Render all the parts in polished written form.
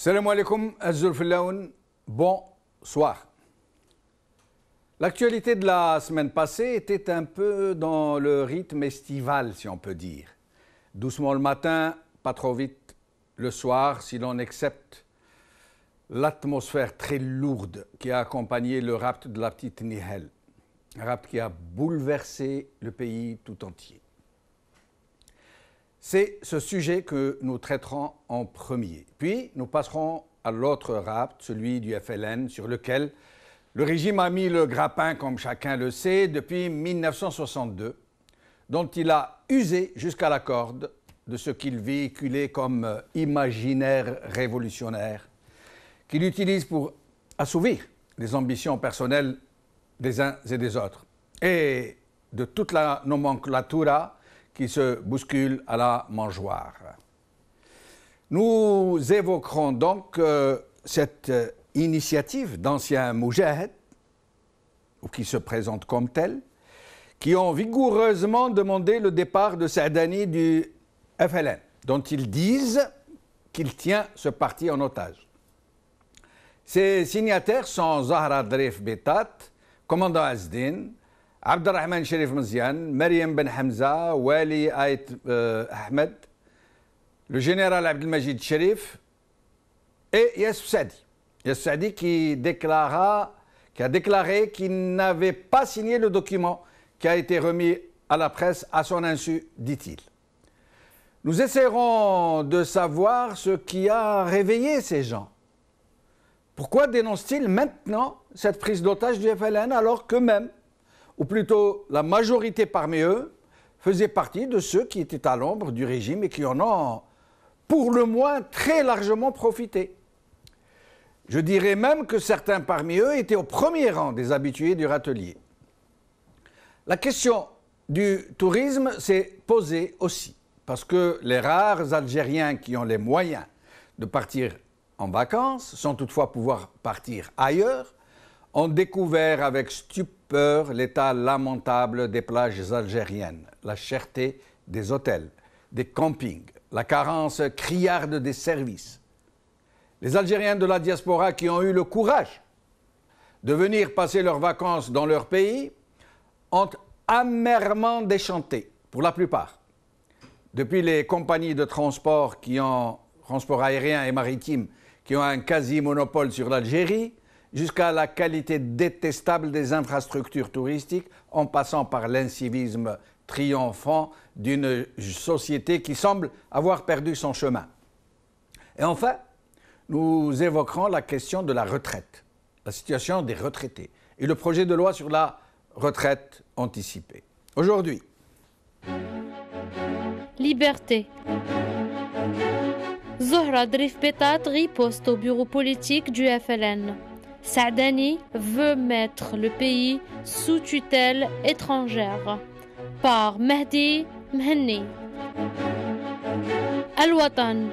Salam alaikum, Azul Filaoun, bonsoir. L'actualité de la semaine passée était un peu dans le rythme estival, si on peut dire. Doucement le matin, pas trop vite le soir, si l'on accepte l'atmosphère très lourde qui a accompagné le rapt de la petite Nihel. Un rapt qui a bouleversé le pays tout entier. C'est ce sujet que nous traiterons en premier. Puis nous passerons à l'autre rapt, celui du FLN, sur lequel le régime a mis le grappin, comme chacun le sait, depuis 1962, dont il a usé jusqu'à la corde de ce qu'il véhiculait comme imaginaire révolutionnaire, qu'il utilise pour assouvir les ambitions personnelles des uns et des autres, et de toute la nomenclatura qui se bouscule à la mangeoire. Nous évoquerons donc cette initiative d'anciens moujaheds, ou qui se présentent comme tels, qui ont vigoureusement demandé le départ de Saadani du FLN, dont ils disent qu'il tient ce parti en otage. Ces signataires sont Zahra Drif Betat, commandant Azdin, Abdelrahman Sherif Mzian, Mariam Ben Hamza, Wali Ait Ahmed, le général Abdelmajid Sherif et Yassou Saadi. Yassou Saadi qui a déclaré qu'il n'avait pas signé le document qui a été remis à la presse à son insu, dit-il. Nous essaierons de savoir ce qui a réveillé ces gens. Pourquoi dénoncent-ils maintenant cette prise d'otage du FLN alors qu'eux-mêmes, ou plutôt la majorité parmi eux, faisaient partie de ceux qui étaient à l'ombre du régime et qui en ont, pour le moins, très largement profité. Je dirais même que certains parmi eux étaient au premier rang des habitués du râtelier. La question du tourisme s'est posée aussi, parce que les rares Algériens qui ont les moyens de partir en vacances, sans toutefois pouvoir partir ailleurs, ont découvert avec stupeur l'état lamentable des plages algériennes, la cherté des hôtels, des campings, la carence criarde des services. Les Algériens de la diaspora qui ont eu le courage de venir passer leurs vacances dans leur pays ont amèrement déchanté, pour la plupart. Depuis les compagnies de transport transport aérien et maritime, qui ont un quasi-monopole sur l'Algérie, jusqu'à la qualité détestable des infrastructures touristiques, en passant par l'incivisme triomphant d'une société qui semble avoir perdu son chemin. Et enfin, nous évoquerons la question de la retraite, la situation des retraités et le projet de loi sur la retraite anticipée. Aujourd'hui, Liberté. Zahra Drif Betat riposte au bureau politique du FLN. Saadani veut mettre le pays sous tutelle étrangère par Mehdi Mhenni. Al-Watan.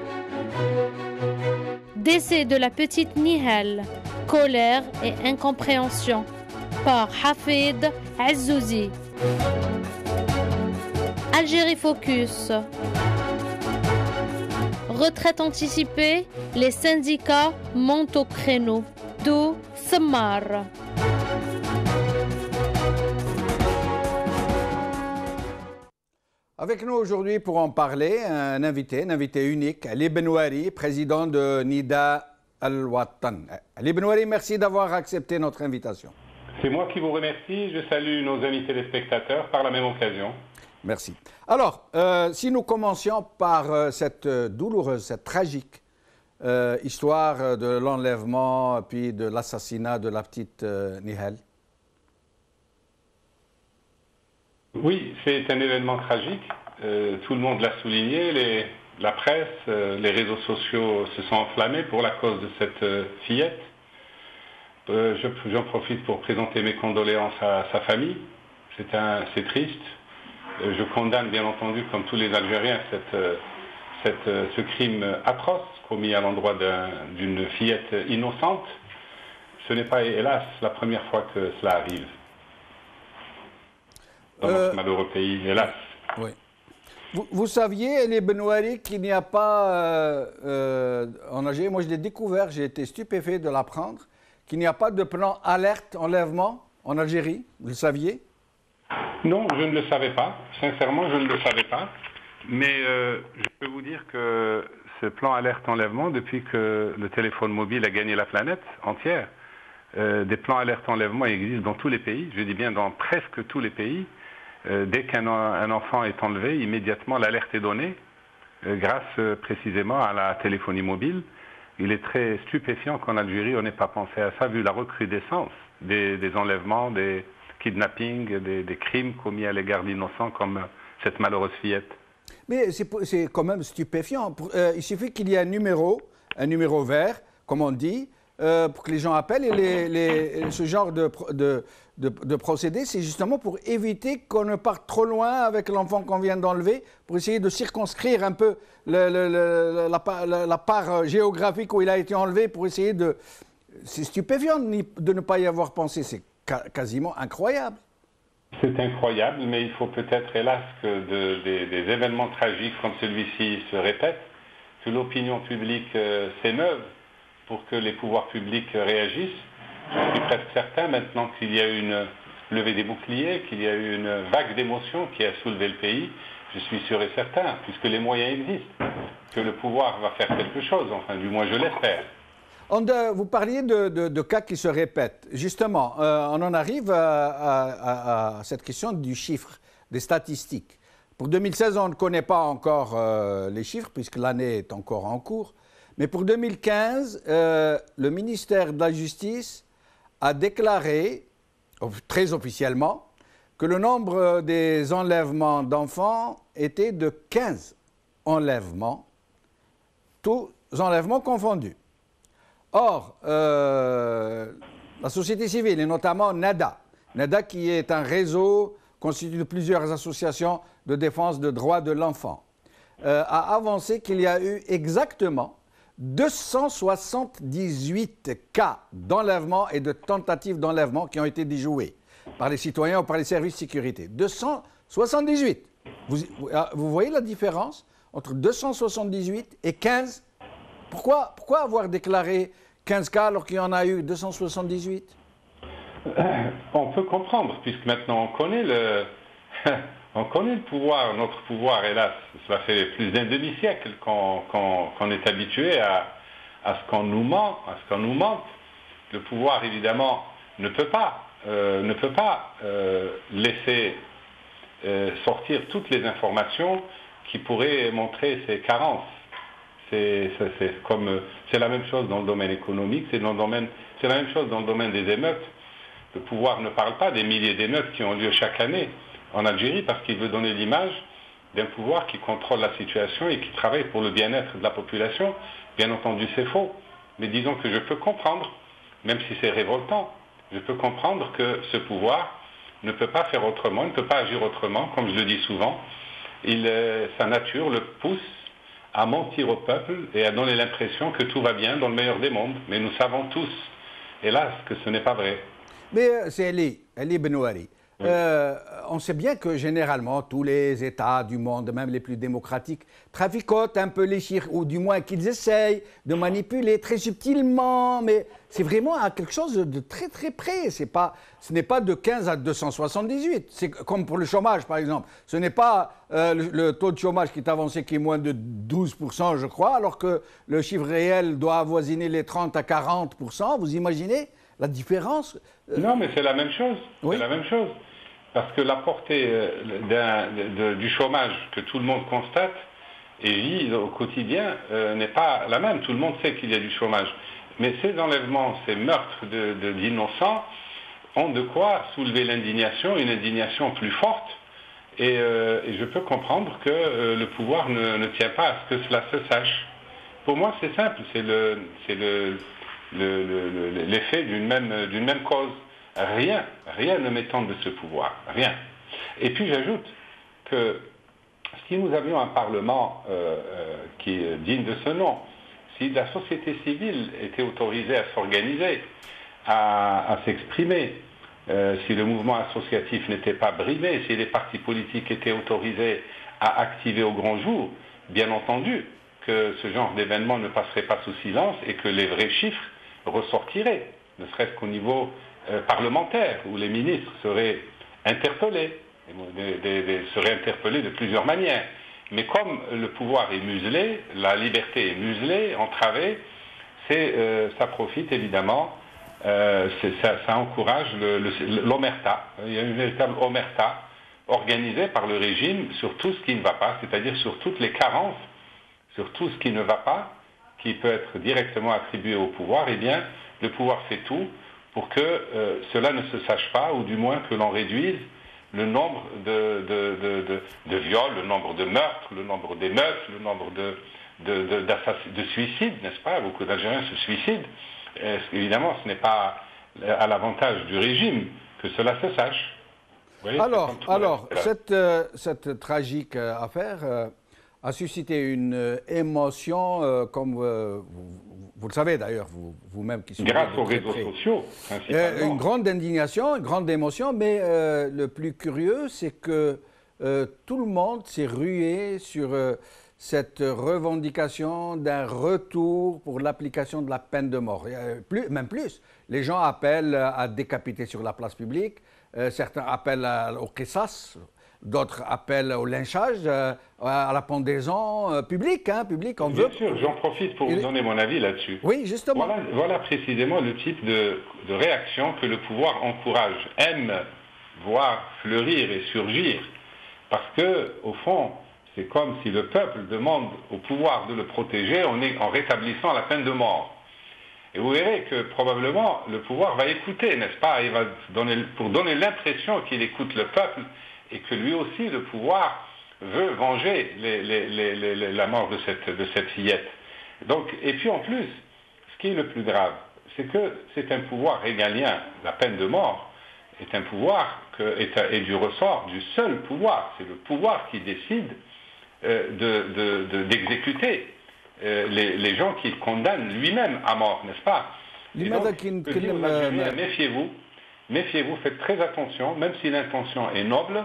Décès de la petite Nihel, colère et incompréhension par Hafid Azzouzi. Algérie Focus. Retraite anticipée, les syndicats montent au créneau. D'où Samar. avec nous aujourd'hui pour en parler, un invité unique, Ali Benouari, président de Nida Al-Watan. Ali Benouari, merci d'avoir accepté notre invitation. C'est moi qui vous remercie. Je salue nos amis téléspectateurs par la même occasion. Merci. Alors, si nous commencions par cette douloureuse, cette tragique histoire de l'enlèvement puis de l'assassinat de la petite Nihel. Oui, c'est un événement tragique. Tout le monde l'a souligné. La presse, les réseaux sociaux se sont enflammés pour la cause de cette fillette. J'en profite pour présenter mes condoléances à sa famille. C'est triste. Je condamne bien entendu, comme tous les Algériens, ce crime atroce commis à l'endroit d'une fillette innocente. Ce n'est pas, hélas, la première fois que cela arrive dans notre malheureux pays, hélas. Oui. Vous saviez, Elie Benouari, qu'il n'y a pas en Algérie, moi je l'ai découvert, j'ai été stupéfait de l'apprendre, qu'il n'y a pas de plan alerte enlèvement en Algérie. Vous le saviez? Non, je ne le savais pas. Sincèrement, je ne le savais pas. Mais je peux vous dire que ce plan alerte enlèvement, depuis que le téléphone mobile a gagné la planète entière, des plans alerte enlèvement existent dans tous les pays, je dis bien dans presque tous les pays. Dès qu'un enfant est enlevé, immédiatement l'alerte est donnée, grâce précisément à la téléphonie mobile. Il est très stupéfiant qu'en Algérie, on n'ait pas pensé à ça, vu la recrudescence des enlèvements, des kidnappings, des crimes commis à l'égard d'innocents comme cette malheureuse fillette. Mais c'est quand même stupéfiant. Il suffit qu'il y ait un numéro vert, comme on dit, pour que les gens appellent. Et ce genre de procédé, c'est justement pour éviter qu'on ne parte trop loin avec l'enfant qu'on vient d'enlever, pour essayer de circonscrire un peu la part géographique où il a été enlevé, pour essayer de... C'est stupéfiant de ne pas y avoir pensé, c'est quasiment incroyable. C'est incroyable, mais il faut peut-être, hélas, que des événements tragiques comme celui-ci se répètent, que l'opinion publique s'émeuve pour que les pouvoirs publics réagissent. Je suis presque certain maintenant qu'il y a eu une levée des boucliers, qu'il y a eu une vague d'émotions qui a soulevé le pays. Je suis sûr et certain, puisque les moyens existent, que le pouvoir va faire quelque chose, enfin du moins je l'espère. Vous parliez de cas qui se répètent. Justement, on en arrive à cette question du chiffre, des statistiques. Pour 2016, on ne connaît pas encore les chiffres, puisque l'année est encore en cours. Mais pour 2015, le ministère de la Justice a déclaré, très officiellement, que le nombre des enlèvements d'enfants était de 15 enlèvements, tous enlèvements confondus. Or, la société civile, et notamment NADA, qui est un réseau constitué de plusieurs associations de défense des droits de l'enfant, a avancé qu'il y a eu exactement 278 cas d'enlèvement et de tentatives d'enlèvement qui ont été déjoués par les citoyens ou par les services de sécurité. 278. Vous voyez la différence entre 278 et 15? Pourquoi avoir déclaré 15 cas alors qu'il y en a eu 278? On peut comprendre, puisque maintenant on connaît le pouvoir, notre pouvoir, hélas. Cela fait plus d'un demi-siècle qu'on est habitué à ce qu'on nous ment, Le pouvoir, évidemment, ne peut pas laisser sortir toutes les informations qui pourraient montrer ses carences. C'est la même chose dans le domaine économique, c'est la même chose dans le domaine des émeutes. Le pouvoir ne parle pas des milliers d'émeutes qui ont lieu chaque année en Algérie parce qu'il veut donner l'image d'un pouvoir qui contrôle la situation et qui travaille pour le bien-être de la population. Bien entendu, c'est faux. Mais disons que je peux comprendre, même si c'est révoltant, je peux comprendre que ce pouvoir ne peut pas faire autrement, ne peut pas agir autrement, comme je le dis souvent. Sa nature le pousse à mentir au peuple et à donner l'impression que tout va bien dans le meilleur des mondes. Mais nous savons tous, hélas, que ce n'est pas vrai. Mais c'est Elie Benouari. Oui. On sait bien que généralement, tous les États du monde, même les plus démocratiques, traficotent un peu les chiffres, ou du moins qu'ils essayent de manipuler très subtilement, mais c'est vraiment à quelque chose de très très près. Ce n'est pas de 15 à 278. C'est comme pour le chômage, par exemple. Ce n'est pas le taux de chômage qui est avancé, qui est moins de 12%, je crois, alors que le chiffre réel doit avoisiner les 30 à 40%. Vous imaginez la différence? Non, mais c'est la même chose. Oui. C'est la même chose. Parce que la portée du chômage que tout le monde constate et vit au quotidien n'est pas la même. Tout le monde sait qu'il y a du chômage. Mais ces enlèvements, ces meurtres d'innocents ont de quoi soulever l'indignation, une indignation plus forte. Et je peux comprendre que le pouvoir ne tient pas à ce que cela se sache. Pour moi, c'est simple. C'est l'effet d'une même cause. Rien ne m'étonne de ce pouvoir, rien. Et puis j'ajoute que si nous avions un Parlement qui est digne de ce nom, si la société civile était autorisée à s'organiser, à s'exprimer, si le mouvement associatif n'était pas brimé, si les partis politiques étaient autorisés à activer au grand jour, bien entendu que ce genre d'événement ne passerait pas sous silence et que les vrais chiffres ressortiraient, ne serait-ce qu'au niveau parlementaire, où les ministres seraient interpellés, de plusieurs manières. Mais comme le pouvoir est muselé, la liberté est muselée, entravée, ça profite évidemment, ça encourage l'omerta. Il y a une véritable omerta organisée par le régime sur tout ce qui ne va pas, c'est-à-dire sur toutes les carences, sur tout ce qui ne va pas, qui peut être directement attribué au pouvoir. Eh bien, le pouvoir fait tout pour que cela ne se sache pas, ou du moins que l'on réduise le nombre de viols, le nombre de meurtres, le nombre d'émeutes, le nombre de suicides, n'est-ce pas? Beaucoup d'Algériens se suicident. Évidemment, ce n'est pas à l'avantage du régime que cela se sache. Vous voyez, alors cette tragique affaire a suscité une émotion, comme vous le savez d'ailleurs, vous-même qui suivez. Grâce aux réseaux sociaux, principalement. Une grande indignation, une grande émotion, mais le plus curieux, c'est que tout le monde s'est rué sur cette revendication d'un retour pour l'application de la peine de mort. Même plus, les gens appellent à décapiter sur la place publique, certains appellent au qisas, d'autres appellent au lynchage, à la pendaison publique, on veut. Bien sûr, j'en profite pour vous donner mon avis là-dessus. Oui, justement. Voilà précisément le type de réaction que le pouvoir encourage, aime voir fleurir et surgir. Parce que, au fond, c'est comme si le peuple demande au pouvoir de le protéger en rétablissant la peine de mort. Et vous verrez que probablement le pouvoir va écouter, n'est-ce pas? Il va pour donner l'impression qu'il écoute le peuple et que lui aussi, le pouvoir, veut venger la mort de cette fillette. Donc, et puis en plus, ce qui est le plus grave, c'est que c'est un pouvoir régalien. La peine de mort est un pouvoir est du ressort du seul pouvoir. C'est le pouvoir qui décide d'exécuter les gens qu'il condamne lui-même à mort, n'est-ce pas? Méfiez-vous, faites très attention, même si l'intention est noble,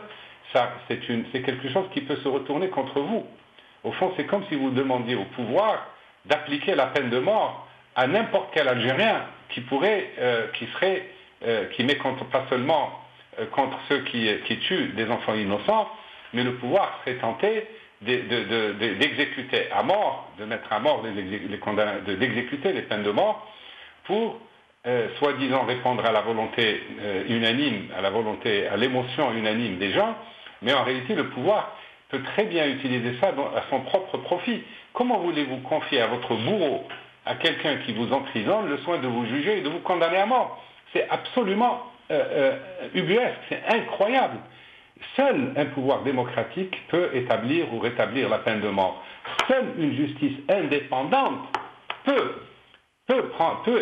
c'est quelque chose qui peut se retourner contre vous. Au fond, c'est comme si vous demandiez au pouvoir d'appliquer la peine de mort à n'importe quel Algérien qui mécontente pas seulement contre ceux qui tuent des enfants innocents, mais le pouvoir serait tenté d'exécuter à mort, de mettre à mort d'exécuter les peines de mort pour soi-disant répondre à la volonté unanime, à l'émotion unanime des gens, mais en réalité le pouvoir peut très bien utiliser ça à son propre profit. Comment voulez-vous confier à votre bourreau, à quelqu'un qui vous emprisonne, le soin de vous juger et de vous condamner à mort? C'est absolument ubuesque, c'est incroyable. Seul un pouvoir démocratique peut établir ou rétablir la peine de mort. Seule une justice indépendante peut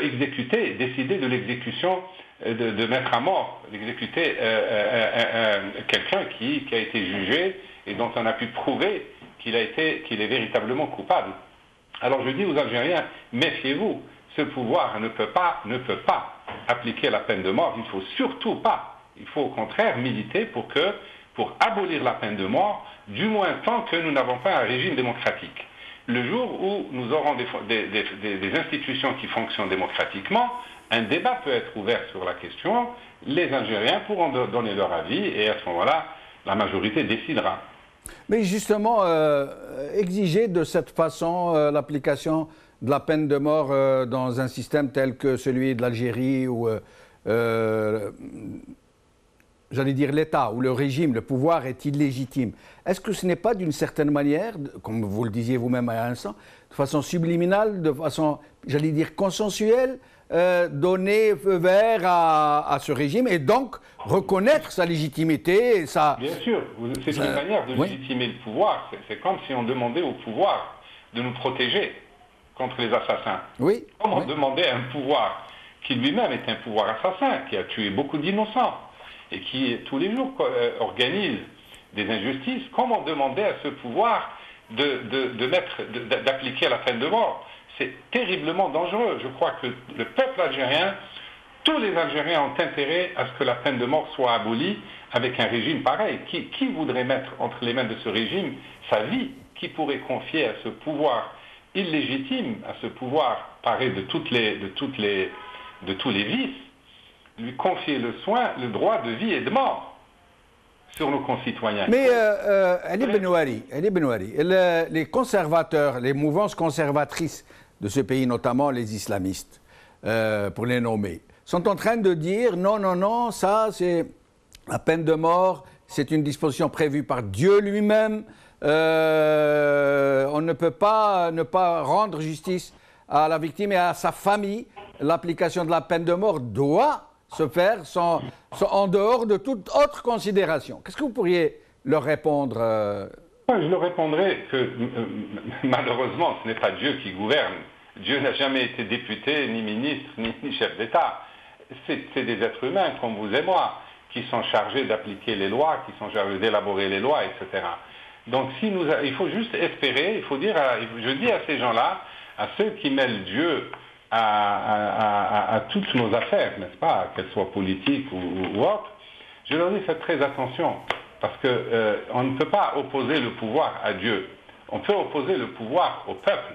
exécuter, décider de l'exécution, de mettre à mort, d'exécuter quelqu'un qui a été jugé et dont on a pu prouver qu'il est véritablement coupable. Alors je dis aux Algériens, méfiez-vous, ce pouvoir ne peut pas appliquer la peine de mort, il ne faut surtout pas. Il faut au contraire militer pour abolir la peine de mort, du moins tant que nous n'avons pas un régime démocratique. Le jour où nous aurons des institutions qui fonctionnent démocratiquement, un débat peut être ouvert sur la question, les Algériens pourront donner leur avis et à ce moment-là, la majorité décidera. Mais justement, exiger de cette façon l'application de la peine de mort dans un système tel que celui de l'Algérie où, j'allais dire l'État, où le régime, le pouvoir est illégitime, est-ce que ce n'est pas d'une certaine manière, comme vous le disiez vous-même à l'instant, de façon subliminale, de façon, j'allais dire consensuelle, donner feu vert à ce régime et donc reconnaître sa légitimité et sa... Bien sûr, c'est une manière de légitimer le pouvoir. C'est comme si on demandait au pouvoir de nous protéger contre les assassins. Oui. Comment demander à un pouvoir qui lui-même est un pouvoir assassin, qui a tué beaucoup d'innocents et qui tous les jours organise des injustices, comment demander à ce pouvoir d'appliquer la peine de mort? C'est terriblement dangereux. Je crois que le peuple algérien Tous les Algériens ont intérêt à ce que la peine de mort soit abolie avec un régime pareil. Qui voudrait mettre entre les mains de ce régime sa vie? Qui pourrait confier à ce pouvoir illégitime, à ce pouvoir paré de tous les vices, lui confier le soin, le droit de vie et de mort sur nos concitoyens? Mais Ali Benouari, les conservateurs, les mouvances conservatrices de ce pays, notamment les islamistes, pour les nommer, sont en train de dire non, ça c'est la peine de mort, c'est une disposition prévue par Dieu lui-même. On ne peut pas ne pas rendre justice à la victime et à sa famille. L'application de la peine de mort doit se faire en dehors de toute autre considération. Qu'est-ce que vous pourriez leur répondre Je leur répondrai que malheureusement, ce n'est pas Dieu qui gouverne. Dieu n'a jamais été député, ni ministre, ni chef d'État. C'est des êtres humains comme vous et moi qui sont chargés d'appliquer les lois, qui sont chargés d'élaborer les lois, etc. Donc il faut juste espérer, il faut dire, je dis à ces gens-là, à ceux qui mêlent Dieu à toutes nos affaires, n'est-ce pas, qu'elles soient politiques ou autres, je leur dis faites très attention, parce qu'on ne peut pas opposer le pouvoir à Dieu. On peut opposer le pouvoir au peuple,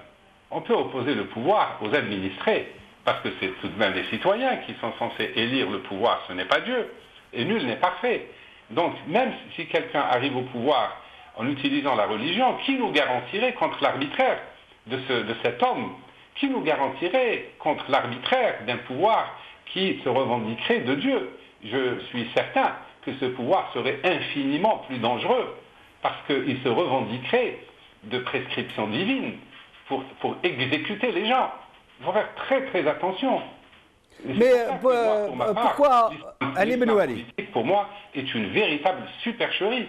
on peut opposer le pouvoir aux administrés, parce que c'est tout de même les citoyens qui sont censés élire le pouvoir, ce n'est pas Dieu, et nul n'est parfait. Donc même si quelqu'un arrive au pouvoir en utilisant la religion, qui nous garantirait contre l'arbitraire de cet homme? Qui nous garantirait contre l'arbitraire d'un pouvoir qui se revendiquerait de Dieu? Je suis certain que ce pouvoir serait infiniment plus dangereux, parce qu'il se revendiquerait de prescriptions divines pour exécuter les gens. Il faut faire très très attention. Mais pourquoi Ali Benouari, pour moi, est une véritable supercherie.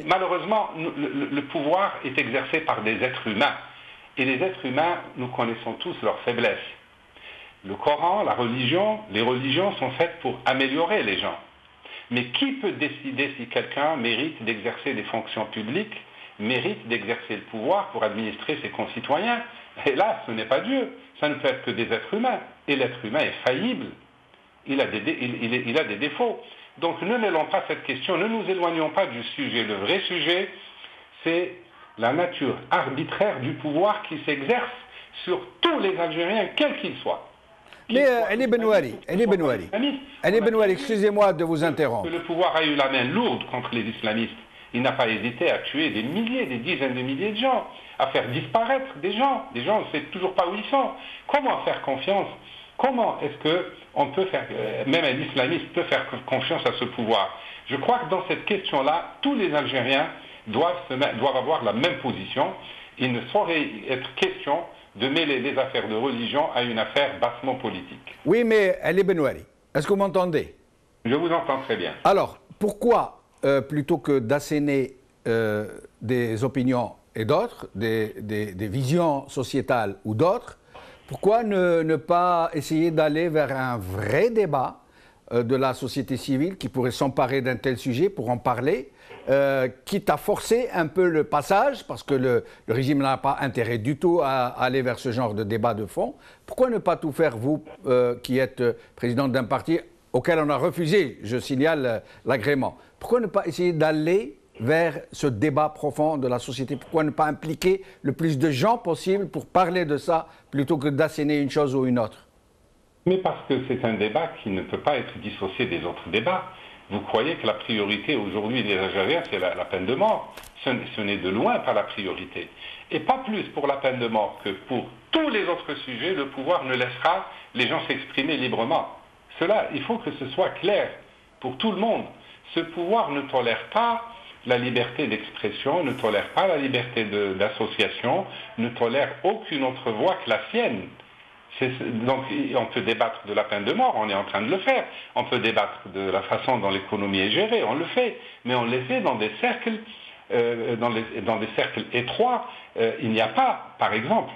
Malheureusement, le pouvoir est exercé par des êtres humains. Et les êtres humains, nous connaissons tous leurs faiblesses. Le Coran, la religion, les religions sont faites pour améliorer les gens. Mais qui peut décider si quelqu'un mérite d'exercer des fonctions publiques, mérite d'exercer le pouvoir pour administrer ses concitoyens? Et là, ce n'est pas Dieu. Ça ne peut être que des êtres humains. Et l'être humain est faillible. Il a des défauts. Donc ne mêlons pas cette question, ne nous éloignons pas du sujet. Le vrai sujet, c'est la nature arbitraire du pouvoir qui s'exerce sur tous les Algériens, quels qu'ils soient. Mais Ali Benouari, excusez-moi de vous interrompre. Le pouvoir a eu la main lourde contre les islamistes. Il n'a pas hésité à tuer des milliers, des dizaines de milliers de gens, à faire disparaître des gens. Des gens, on ne sait toujours pas où ils sont. Comment faire confiance? Comment est-ce qu'on peut faire, même un islamiste peut faire confiance à ce pouvoir? Je crois que dans cette question-là, tous les Algériens doivent avoir la même position. Il ne saurait être question de mêler les affaires de religion à une affaire bassement politique. Oui, mais Ali Benouari, est-ce que vous m'entendez? Je vous entends très bien. Alors, pourquoi, plutôt que d'asséner des opinions et d'autres, des visions sociétales ou d'autres, pourquoi ne pas essayer d'aller vers un vrai débat de la société civile qui pourrait s'emparer d'un tel sujet pour en parler, quitte à forcer un peu le passage, parce que le régime n'a pas intérêt du tout à aller vers ce genre de débat de fond. Pourquoi ne pas tout faire, vous, qui êtes président d'un parti auquel on a refusé, je signale, l'agrément? Pourquoi ne pas essayer d'aller vers ce débat profond de la société? Pourquoi ne pas impliquer le plus de gens possible pour parler de ça, plutôt que d'asséner une chose ou une autre? Mais parce que c'est un débat qui ne peut pas être dissocié des autres débats. Vous croyez que la priorité aujourd'hui des Algériens, c'est la peine de mort? Ce n'est de loin pas la priorité. Et pas plus pour la peine de mort que pour tous les autres sujets, le pouvoir ne laissera les gens s'exprimer librement. Cela, il faut que ce soit clair pour tout le monde. Ce pouvoir ne tolère pas la liberté d'expression, ne tolère pas la liberté d'association, ne tolère aucune autre voie que la sienne. Donc on peut débattre de la peine de mort, on est en train de le faire. On peut débattre de la façon dont l'économie est gérée, on le fait. Mais on le fait dans des cercles, dans des cercles étroits. Il n'y a pas, par exemple,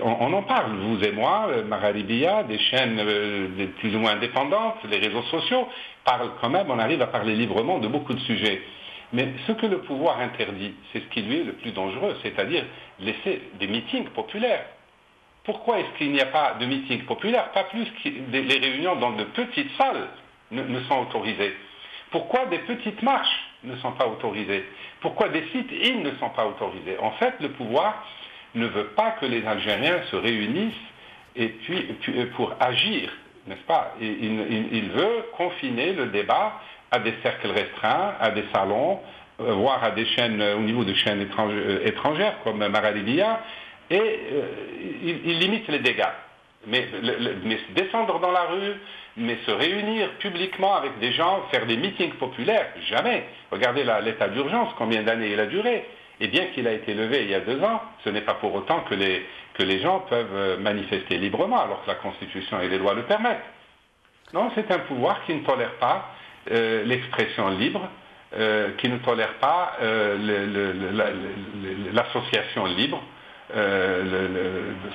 on en parle, vous et moi, Magharibiya, des chaînes plus ou moins indépendantes, les réseaux sociaux parlent quand même, on arrive à parler librement de beaucoup de sujets. Mais ce que le pouvoir interdit, c'est ce qui lui est le plus dangereux, c'est-à-dire laisser des meetings populaires. Pourquoi est-ce qu'il n'y a pas de meeting populaire? Pas plus que les réunions dans de petites salles ne sont autorisées. Pourquoi des petites marches ne sont pas autorisées? Pourquoi des sit-ins ne sont pas autorisés? En fait, le pouvoir ne veut pas que les Algériens se réunissent et puis pour agir, n'est-ce pas? Il veut confiner le débat à des cercles restreints, à des salons, voire à des chaînes, au niveau de chaînes étrangères comme Maralibia, et il limite les dégâts. Mais descendre dans la rue, mais se réunir publiquement avec des gens, faire des meetings populaires, jamais. Regardez l'état d'urgence, combien d'années il a duré. Et bien qu'il a été levé il y a 2 ans, ce n'est pas pour autant que les gens peuvent manifester librement, alors que la Constitution et les lois le permettent. Non, c'est un pouvoir qui ne tolère pas l'expression libre, qui ne tolère pas l'association libre.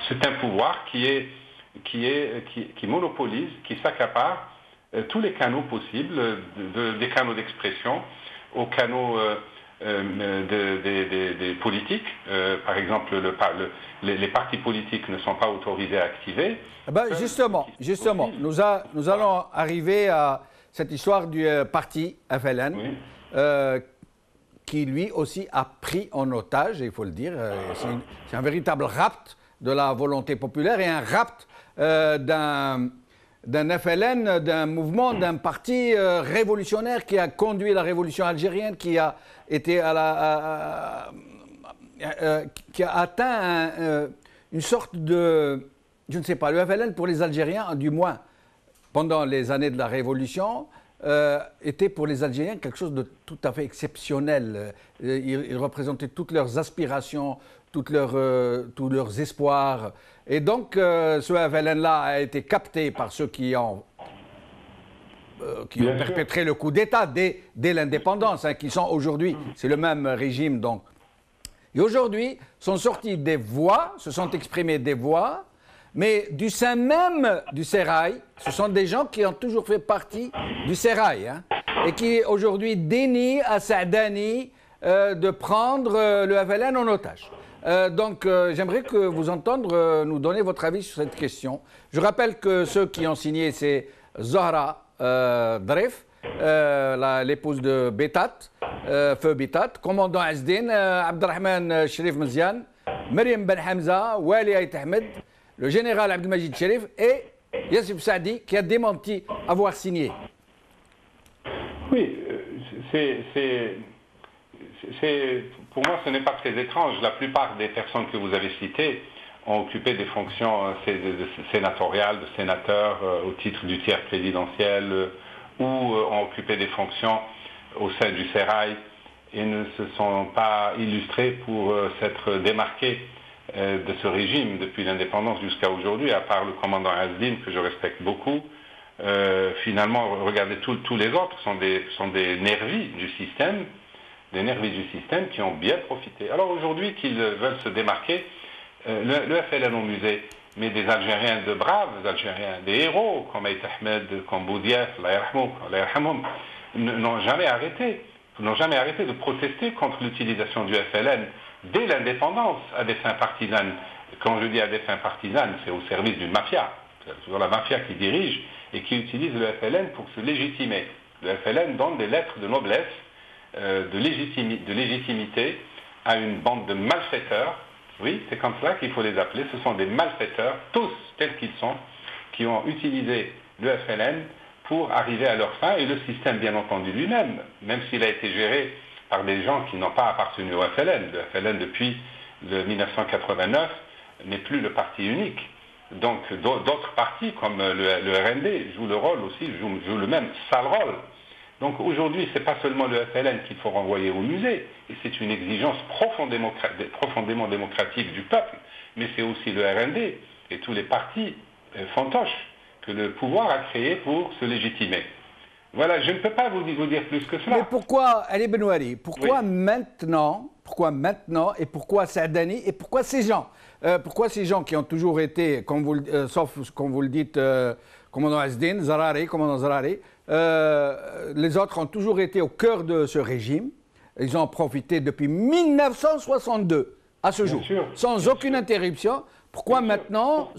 C'est un pouvoir qui monopolise, qui s'accapare tous les canaux possibles, des canaux d'expression aux canaux des politiques. Par exemple, les partis politiques ne sont pas autorisés à activer. Justement, nous allons arriver à cette histoire du parti FLN, oui. Qui lui aussi a pris en otage, il faut le dire, c'est un véritable rapt de la volonté populaire et un rapt d'un FLN, d'un mouvement, d'un parti révolutionnaire qui a conduit la révolution algérienne, qui a été qui a atteint une sorte de, je ne sais pas, le FLN pour les Algériens, du moins pendant les années de la révolution, était pour les Algériens quelque chose de tout à fait exceptionnel. Ils représentaient toutes leurs aspirations, tous leurs espoirs. Et donc, ce FLN-là a été capté par ceux qui ont perpétré le coup d'État dès l'indépendance, qui sont aujourd'hui, c'est le même régime. Donc. Et aujourd'hui, sont sorties des voix, se sont exprimées des voix, mais du sein même du Sérail, ce sont des gens qui ont toujours fait partie du Sérail, et qui aujourd'hui dénient à Saadani de prendre le FLN en otage. Donc j'aimerais que vous entendre nous donner votre avis sur cette question. Je rappelle que ceux qui ont signé, c'est Zahra Dref, l'épouse de Betat, Feu Betat, commandant Azdin, Abdelrahman Sherif Mzian, Myriam Ben Hamza, Wali Ait Ahmed, le général Abdelmajid Sherif et Yassib Saadi qui a démenti avoir signé. Oui, pour moi ce n'est pas très étrange. La plupart des personnes que vous avez citées ont occupé des fonctions sénatoriales, de sénateurs au titre du tiers présidentiel ou ont occupé des fonctions au sein du Sérail et ne se sont pas illustrés pour s'être démarqués de ce régime depuis l'indépendance jusqu'à aujourd'hui, à part le commandant Azdin, que je respecte beaucoup. Finalement, regardez, tous les autres sont des nervis du système, qui ont bien profité. Alors aujourd'hui, qu'ils veulent se démarquer, le FLN au musée, mais des Algériens, de braves Algériens, des héros, comme Ait Ahmed, comme Boudiaf, n'ont jamais arrêté de protester contre l'utilisation du FLN dès l'indépendance à des fins partisanes. Quand je dis à des fins partisanes, c'est au service d'une mafia. C'est toujours la mafia qui dirige et qui utilise le FLN pour se légitimer. Le FLN donne des lettres de noblesse, de légitimité à une bande de malfaiteurs. Oui, c'est comme cela qu'il faut les appeler. Ce sont des malfaiteurs, tous tels qu'ils sont, qui ont utilisé le FLN pour arriver à leur fin, et le système, bien entendu, lui-même, même s'il a été géré par des gens qui n'ont pas appartenu au FLN. Le FLN, depuis 1989, n'est plus le parti unique. Donc, d'autres partis, comme le RND, jouent le rôle aussi, jouent le même sale rôle. Donc, aujourd'hui, ce n'est pas seulement le FLN qu'il faut renvoyer au musée, et c'est une exigence profondément démocratique du peuple, mais c'est aussi le RND et tous les partis fantoches que le pouvoir a créés pour se légitimer. Voilà, je ne peux pas vous dire plus que cela. Mais pourquoi, Ali Benouari, pourquoi maintenant, et pourquoi Saadani, et pourquoi ces gens qui ont toujours été, sauf comme vous le dites, commandant Azdin, commandant Zarari, les autres ont toujours été au cœur de ce régime. Ils ont profité depuis 1962 à ce jour, sans aucune interruption. Pourquoi maintenant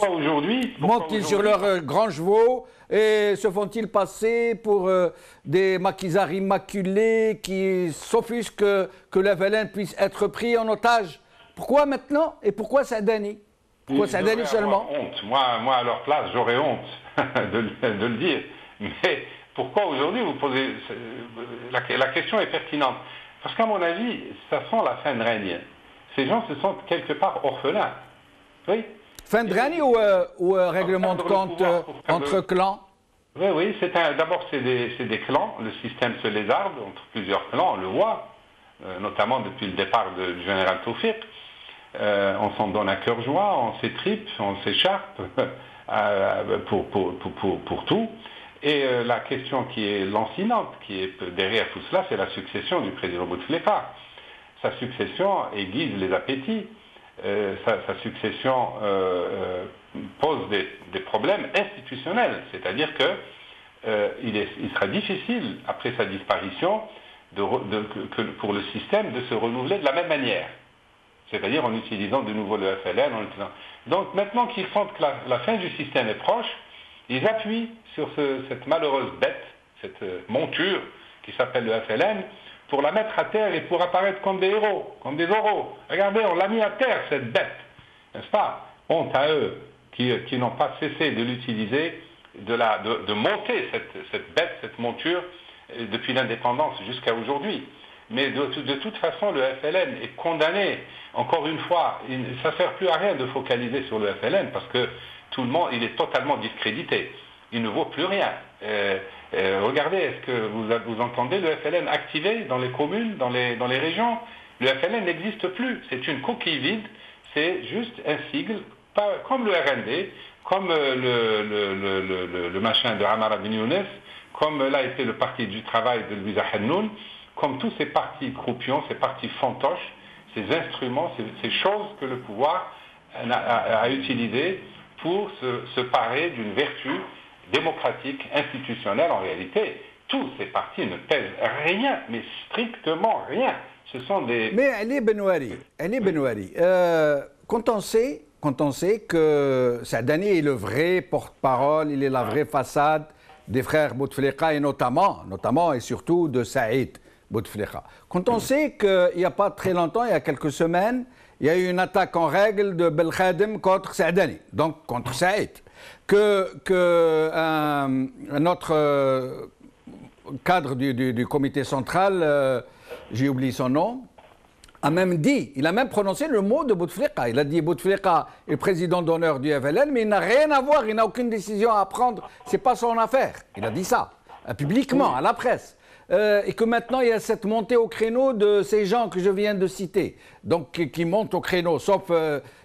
montent-ils sur leurs grands chevaux et se font-ils passer pour des maquisards immaculés qui s'offusquent que le FLN puisse être pris en otage? Pourquoi maintenant et pourquoi Saadani? Pourquoi Saadani seulement? Honte. Moi, à leur place, j'aurais honte de le dire. Mais pourquoi aujourd'hui vous posez... La question est pertinente. Parce qu'à mon avis, ça sent la fin de règne. Ces gens se sentent quelque part orphelins. Oui. Fin de règne ou règlement de compte entre clans? Oui. D'abord, c'est des clans. Le système se lézarde entre plusieurs clans, on le voit, notamment depuis le départ du général Tawfiq. On s'en donne à cœur joie, on s'étripe, on s'écharpe pour tout. Et la question qui est lancinante, qui est derrière tout cela, c'est la succession du président Bouteflika. Sa succession aiguise les appétits. Sa succession pose des problèmes institutionnels, c'est-à-dire qu'il sera difficile, après sa disparition, pour le système de se renouveler de la même manière, c'est-à-dire en utilisant de nouveau le FLN. Donc maintenant qu'ils sentent que la fin du système est proche, ils appuient sur cette malheureuse bête, cette monture qui s'appelle le FLN, pour la mettre à terre et pour apparaître comme des héros, comme des oraux. Regardez, on l'a mis à terre, cette bête. N'est-ce pas? Honte à eux qui n'ont pas cessé de l'utiliser, de monter cette bête, cette monture, depuis l'indépendance jusqu'à aujourd'hui. Mais de toute façon, le FLN est condamné. Encore une fois, ça ne sert plus à rien de focaliser sur le FLN parce que tout le monde, il est totalement discrédité. Il ne vaut plus rien. Regardez, est-ce que vous entendez le FLN activé dans les communes, dans les régions? Le FLN n'existe plus. C'est une coquille vide. C'est juste un sigle, comme le RND, comme le machin de Amara bin Younes, comme l'a été le Parti du Travail de Louisa Hannoun, comme tous ces partis croupions, ces partis fantoches, ces instruments, ces choses que le pouvoir a utilisées pour se parer d'une vertu démocratique, institutionnelle. En réalité, tous ces partis ne pèsent rien, mais strictement rien. Ce sont des... Mais Ali Benouari, quand on sait que Saadani est le vrai porte-parole, il est la vraie façade des frères Bouteflika et notamment et surtout de Saïd Bouteflika. Quand on sait qu'il n'y a pas très longtemps, il y a quelques semaines, il y a eu une attaque en règle de Belkhadim contre Saadani, donc contre Saïd, un autre cadre du comité central, j'ai oublié son nom, il a même prononcé le mot de Bouteflika. Il a dit Bouteflika est président d'honneur du FLN, mais il n'a rien à voir, il n'a aucune décision à prendre, c'est pas son affaire. Il a dit ça, publiquement, à la presse. Et que maintenant il y a cette montée au créneau de ces gens que je viens de citer, donc qui montent au créneau, sauf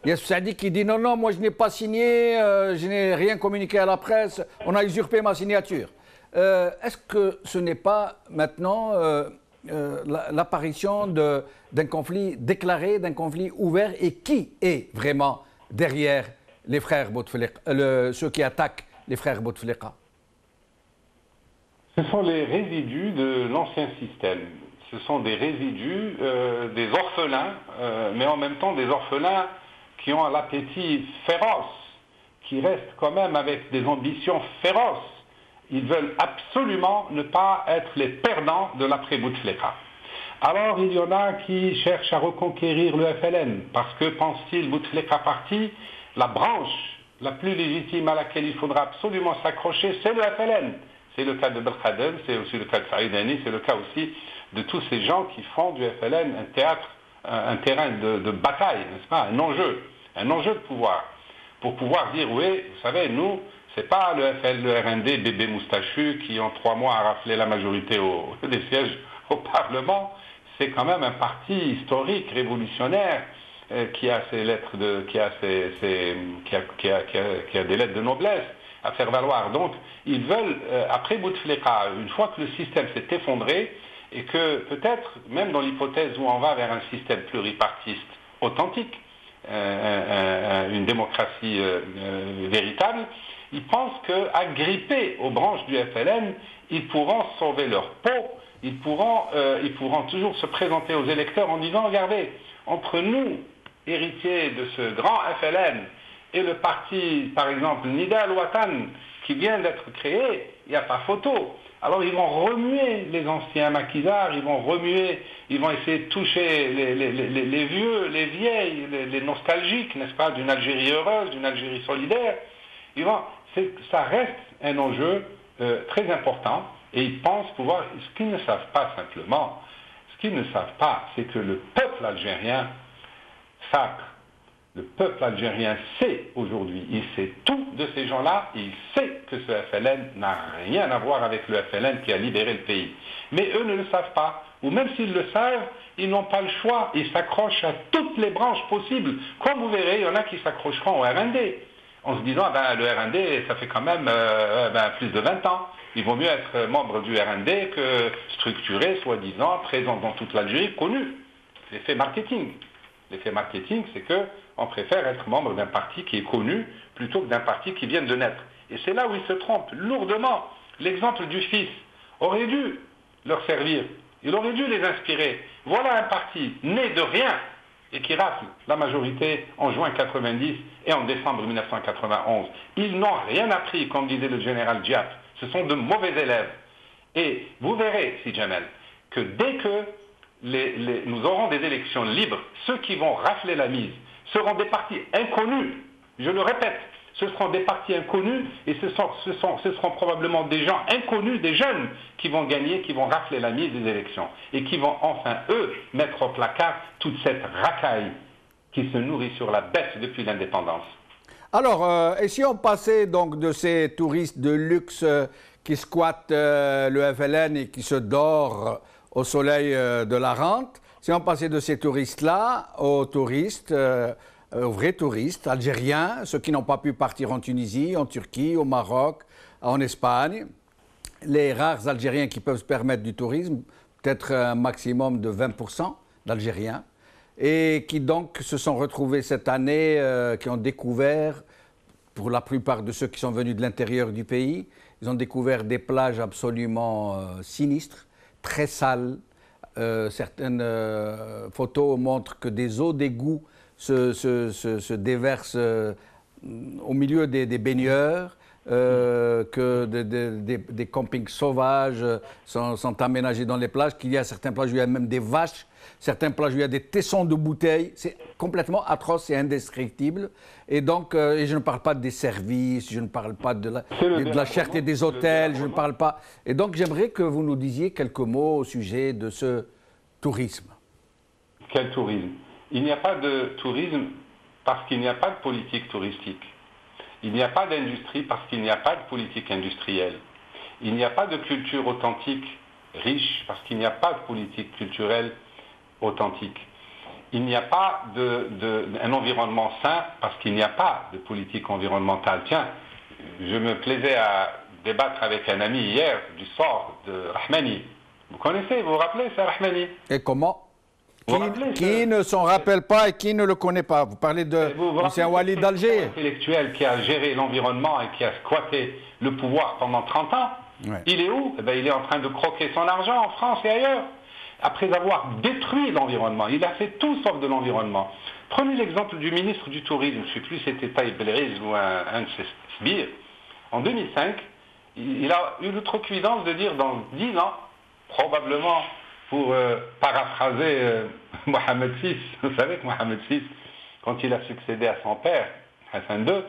Yassou Saadi qui dit non, moi je n'ai pas signé, je n'ai rien communiqué à la presse, on a usurpé ma signature. Est-ce que ce n'est pas maintenant l'apparition d'un conflit déclaré, d'un conflit ouvert, et qui est vraiment derrière les frères Bouteflika, ceux qui attaquent les frères Bouteflika? Ce sont les résidus de l'ancien système. Ce sont des résidus, des orphelins, mais en même temps des orphelins qui ont l'appétit féroce, qui restent quand même avec des ambitions féroces. Ils veulent absolument ne pas être les perdants de l'après-Bouteflika. Alors il y en a qui cherchent à reconquérir le FLN, parce que, pense-t-il, Bouteflika parti, la branche la plus légitime à laquelle il faudra absolument s'accrocher, c'est le FLN. C'est le cas de Belkhaden, c'est aussi le cas de Saïdani, c'est le cas aussi de tous ces gens qui font du FLN un théâtre, un terrain de bataille, n'est-ce pas, un enjeu de pouvoir. Pour pouvoir dire, oui, vous savez, nous, c'est pas le RND, bébé moustachu, qui en 3 mois a raflé la majorité des sièges au Parlement. C'est quand même un parti historique, révolutionnaire, qui a ses lettres qui a des lettres de noblesse à faire valoir. Donc, ils veulent, après Bouteflika, une fois que le système s'est effondré, et que peut-être, même dans l'hypothèse où on va vers un système pluripartiste authentique, une démocratie véritable, ils pensent qu'agrippés aux branches du FLN, ils pourront sauver leur peau, ils pourront toujours se présenter aux électeurs en disant, regardez, entre nous héritier de ce grand FLN et le parti, par exemple, Nida al-Watan, qui vient d'être créé, il n'y a pas photo. Alors ils vont remuer les anciens maquisards, ils vont remuer, ils vont essayer de toucher les vieux, les vieilles, les nostalgiques, n'est-ce pas, d'une Algérie heureuse, d'une Algérie solidaire. Ça reste un enjeu très important et ils pensent pouvoir, ce qu'ils ne savent pas simplement, ce qu'ils ne savent pas, c'est que le peuple algérien sacre. Le peuple algérien sait aujourd'hui, il sait tout de ces gens-là, il sait que ce FLN n'a rien à voir avec le FLN qui a libéré le pays. Mais eux ne le savent pas, ou même s'ils le savent, ils n'ont pas le choix, ils s'accrochent à toutes les branches possibles. Comme vous verrez, il y en a qui s'accrocheront au RND, en se disant, le RND, ça fait quand même plus de 20 ans. Il vaut mieux être membre du RND que structuré, soi-disant, présent dans toute l'Algérie, connu. L'effet marketing. L'effet marketing, c'est qu'on préfère être membre d'un parti qui est connu plutôt que d'un parti qui vient de naître. Et c'est là où ils se trompent lourdement. L'exemple du fils aurait dû leur servir. Il aurait dû les inspirer. Voilà un parti né de rien et qui rafle la majorité en juin 90 et en décembre 1991. Ils n'ont rien appris, comme disait le général Diap. Ce sont de mauvais élèves. Et vous verrez, si Jamel, que dès que nous aurons des élections libres, ceux qui vont rafler la mise seront des partis inconnus. Je le répète, ce seront des partis inconnus et ce seront probablement des gens inconnus, des jeunes qui vont gagner, qui vont rafler la mise des élections et qui vont enfin, eux, mettre au placard toute cette racaille qui se nourrit sur la bête depuis l'indépendance. Alors, et si on passait donc de ces touristes de luxe qui squattent le FLN et qui se dorent au soleil de la rente, si on passait de ces touristes-là aux touristes, aux vrais touristes algériens, ceux qui n'ont pas pu partir en Tunisie, en Turquie, au Maroc, en Espagne, les rares Algériens qui peuvent se permettre du tourisme, peut-être un maximum de 20% d'Algériens, et qui donc se sont retrouvés cette année, qui ont découvert, pour la plupart de ceux qui sont venus de l'intérieur du pays, ils ont découvert des plages absolument sinistres, très sales. Certaines photos montrent que des eaux d'égout se déversent au milieu des baigneurs, que des campings sauvages sont aménagés dans les plages, qu'il y a certaines plages où il y a même des vaches, certaines plages où il y a des tessons de bouteilles. C'est complètement atroce et indescriptible. Et donc, et je ne parle pas des services, je ne parle pas de la cherté des hôtels, je ne parle pas... Et donc, j'aimerais que vous nous disiez quelques mots au sujet de ce tourisme. Quel tourisme? Il n'y a pas de tourisme parce qu'il n'y a pas de politique touristique. Il n'y a pas d'industrie parce qu'il n'y a pas de politique industrielle. Il n'y a pas de culture authentique riche parce qu'il n'y a pas de politique culturelle authentique. Il n'y a pas un environnement sain parce qu'il n'y a pas de politique environnementale. Tiens, je me plaisais à débattre avec un ami hier du sort de Rahmani. Vous connaissez, vous vous rappelez, c'est Rahmani? Et comment? Qui ne s'en rappelle pas et qui ne le connaît pas? Vous parlez de Lucien Walid d'Alger. Intellectuel qui a géré l'environnement et qui a squatté le pouvoir pendant 30 ans. Ouais. Il est où? Il est en train de croquer son argent en France et ailleurs. Après avoir détruit l'environnement, il a fait tout sauf de l'environnement. Prenez l'exemple du ministre du Tourisme, je ne sais plus si c'était Taïb Belriz ou un de ses sbires. En 2005, il a eu l'outrecuidance de dire dans 10 ans, probablement pour paraphraser Mohamed VI, vous savez que Mohamed VI, quand il a succédé à son père, Hassan II,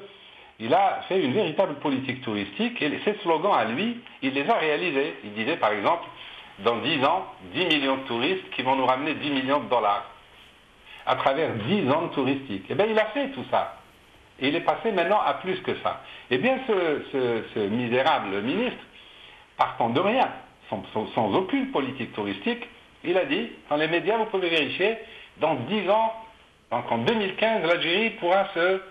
il a fait une véritable politique touristique et ses slogans à lui, il les a réalisés. Il disait par exemple, dans 10 ans, 10 millions de touristes qui vont nous ramener 10 millions de dollars à travers 10 ans de touristique. Eh bien, il a fait tout ça. Et il est passé maintenant à plus que ça. Eh bien, ce misérable ministre, partant de rien, sans aucune politique touristique, il a dit, dans les médias, vous pouvez vérifier, dans 10 ans, donc en 2015, l'Algérie pourra se